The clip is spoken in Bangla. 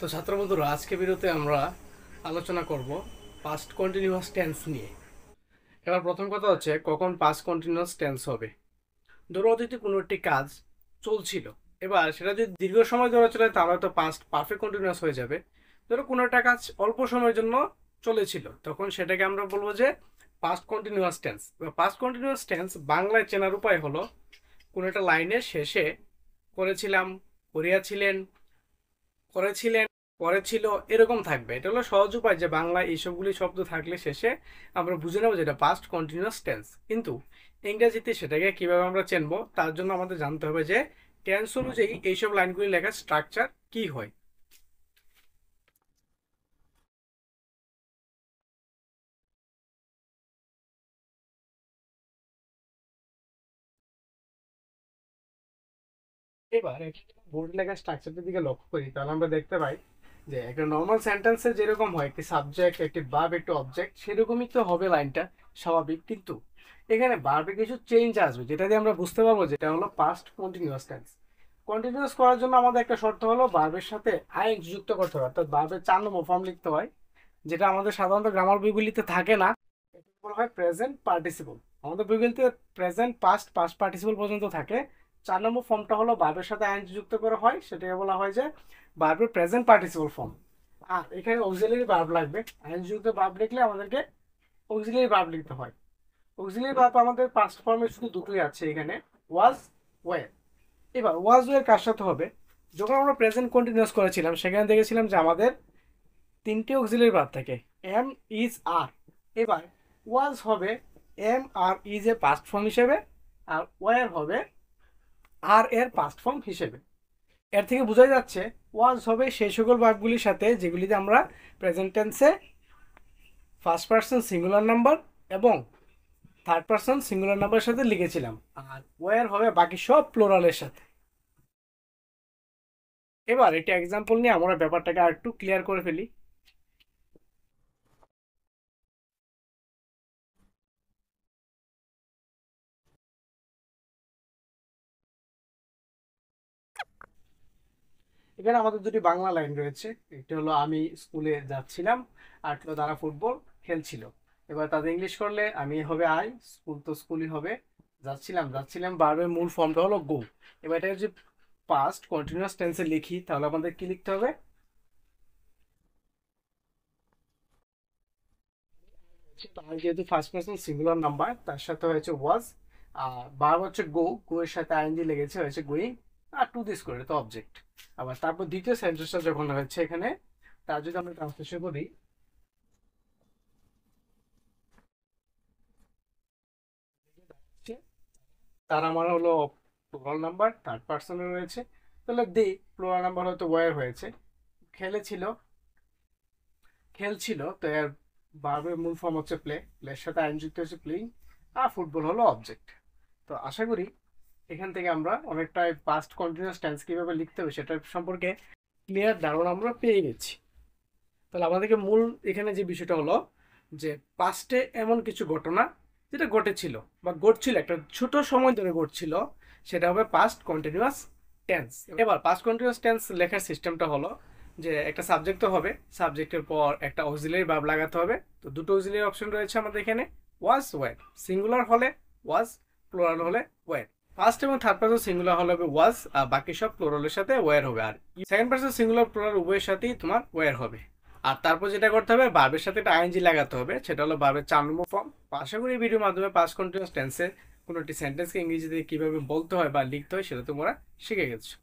তো ছাত্র বন্ধুরা, আজকে ভিডিওতে আমরা আলোচনা করব পাস্ট কন্টিনিউয়াস টেন্স নিয়ে। এবার প্রথম কথা হচ্ছে, কখন পাস্ট কন্টিনিউয়াস টেন্স হবে। ধরো যদি কোনো একটি কাজ চলছিল, এবার সেটা যদি দীর্ঘ সময় ধরে চলে তাহলে তো পাস্ট পারফেক্ট কন্টিনিউয়াস হয়ে যাবে। ধরো কোনো একটা কাজ অল্প সময়ের জন্য চলেছিল, তখন সেটাকে আমরা বলবো যে পাস্ট কন্টিনিউয়াস টেন্স। এবার পাস্ট কন্টিনিউয়াস টেন্স বাংলায় চেনার উপায় হলো, কোনো একটা লাইনের শেষে করেছিলাম, করিয়াছিলেন, করেছিলেন, করেছিল, এরকম থাকবে। এটা হলো সহজ উপায় যে বাংলা এইসবগুলি শব্দ থাকলে শেষে আমরা বুঝে নেবো যেটা পাস্ট কন্টিনিউয়াস টেন্স। কিন্তু ইংরেজিতে সেটাকে কিভাবে আমরা চিনবো, তার জন্য আমাদের জানতে হবে যে টেন্স অনুযায়ী এইসব লাইনগুলি লেখার স্ট্রাকচার কি হয়। এবার বোর্ড লেখার স্ট্রাকচারের দিকে লক্ষ্য করি, তাহলে আমরা দেখতে পাই যে একটা নর্মাল সেন্টেন্সে যেরকম হয়, একটি সাবজেক্ট, একটি ভার্ব, একটি অবজেক্ট, সেরকমই তো হবে লাইনটা, স্বাভাবিক। কিন্তু এখানে ভার্বে কিছু চেঞ্জ আসবে, যেটা দিয়ে আমরা বুঝতে পারবো যেটা হলো পাস্ট কন্টিনিউয়াস টেন্স। কন্টিনিউয়াস করার জন্য আমাদের একটা শর্ত হলো ভার্বের সাথে আইএনজি যুক্ত করতে হবে, অর্থাৎ ভার্বের 4 নম্বর ফর্ম লিখতে হয়, যেটা আমাদের সাধারণত গ্রামার বইগুলিতে থাকে না। এটা বলা হয় প্রেজেন্ট পার্টিসিপল। আমাদের বইগুলিতে প্রেজেন্ট, পাস্ট, পাস্ট পার্টিসিপল পর্যন্ত থাকে। 4 নম্বর ফর্মটা হলো ভার্বের সাথে আইএনজি যুক্ত করা হয়, সেটাকে বলা হয় যে ভার্বের প্রেজেন্ট পার্টিসিপল ফর্ম। আর এখানে অক্সিলারি ভার্ব লাগবে। আইএনজি যুক্ত ভার্ব লিখলে আমাদেরকে অক্সিলারি ভার্ব লিখতে হয়। অক্সিলারি ভার্ব আমাদের পাস্ট ফর্মে শুধু দুটোই আছে এখানে, ওয়াজ, ওয়ার। এবার ওয়াজ ওয়ার কার সাথে হবে? যখন আমরা প্রেজেন্ট কন্টিনিউয়াস করেছিলাম সেখানে দেখেছিলাম যে আমাদের 3টে অক্সিলারি ভার্ব থাকে, এম, ইজ, আর। এবার ওয়াজ হবে এম আর ইজ এর পাস্ট ফর্ম হিসেবে, আর ওয়ার হবে আর এর পাস্ট ফর্ম হিসেবে। এর থেকে বোঝা যাচ্ছে ওয়াজ হবে সেই সকল ভার্বগুলির সাথে যেগুলিতে আমরা প্রেজেন্ট টেন্সে ফার্স্ট পার্সন সিঙ্গুলার নাম্বার এবং থার্ড পার্সন সিঙ্গুলার নাম্বারের সাথে লিখেছিলাম, আর ওয়ার হবে বাকি সব প্লোরালের সাথে। এবার এটা এক্সাম্পল নিয়ে আমরা ব্যাপারটাকে আর একটু ক্লিয়ার করে ফেলি। এখানে আমাদের দুটি বাংলা লাইন রয়েছে। একটা হলো আমি স্কুলে যাচ্ছিলাম, আর হলো তারা ফুটবল খেলছিল। এবার তাদের ইংলিশ করলে আমি হবে আই, স্কুল তো স্কুলই হবে, যাচ্ছিলাম, যাচ্ছিলাম ভার্বের মূল ফর্মটা হলো গো। এবার এটা যদি পাস্ট কন্টিনিউয়াস টেন্সে লিখি তাহলে আমাদের কি লিখতে হবে? তার যেহেতু ফার্স্ট পার্সন সিঙ্গুলার নাম্বার, তার সাথে হয়েছে ওয়াজ, আর ভার্ব হচ্ছে গো, গো এর সাথে আইএনজি লেগেছে, হয়েছে গোয়িং, আর টু দিস করে তো অবজেক্ট। আবার তারপর দ্বিতীয় সেন্টেন্সটা যখন হয়েছে এখানে, তার যদি আমরা ট্রান্সলেশন করি, তার আমার হলো প্লুরাল নাম্বার, থার্ড পার্সনে রয়েছে, তাহলে দি প্লুরাল নাম্বার হয়তো ওয়ার হয়েছে। খেলেছিল, খেলছিল, তো এর ভার্বের মূল ফর্ম হচ্ছে প্লে, প্লের সাথে আইন যুক্ত হচ্ছে প্লেইং, আর ফুটবল হলো অবজেক্ট। তো আশা করি এখান থেকে আমরা অনেকটাই পাস্ট কন্টিনিউয়াস টেন্স কিভাবে লিখতে হবে সেটার সম্পর্কে ক্লিয়ার ধারণা আমরা পেয়ে গেছি। তাহলে আমাদেরকে মূল এখানে যে বিষয়টা হলো যে পাস্টে এমন কিছু ঘটনা যেটা ঘটেছিল বা ঘটছিল, একটা ছোট সময় ধরে ঘটছিল, সেটা হবে পাস্ট কন্টিনিউয়াস টেন্স। এবার পাস্ট কন্টিনিউয়াস টেন্স লেখার সিস্টেমটা হলো যে একটা সাবজেক্ট তো হবে, সাবজেক্টের পর একটা অক্সিলারি ভার্ব লাগাতে হবে। তো দুটো অক্সিলারি অপশন রয়েছে আমাদের এখানে, ওয়াজ, ওয়ার। সিঙ্গুলার হলে ওয়াজ, প্লুরাল হলে ওয়ার। ফার্স্ট এবং থার্ড পার্সন সিঙ্গুলার হলে হবে ওয়াজ, আর বাকি সব প্লুরালের সাথে ওয়ার হবে। আর সেকেন্ড পার্সন সিঙ্গুলার, প্লুরাল উভয়ের সাথেই তোমার ওয়ার হবে। আর তারপর যেটা করতে হবে, ভার্বের সাথে একটা আইএনজি লাগাতে হবে, সেটা হলো ভার্বের 4 নম্বর ফর্ম। আশা করি এই ভিডিওর মাধ্যমে পাস্ট কন্টিনিউয়াস টেন্সে কোনো একটি সেন্টেন্সকে ইংরেজিতে কিভাবে বলতে হয় বা লিখতে হয় সেটা তোমরা শিখে গেছো।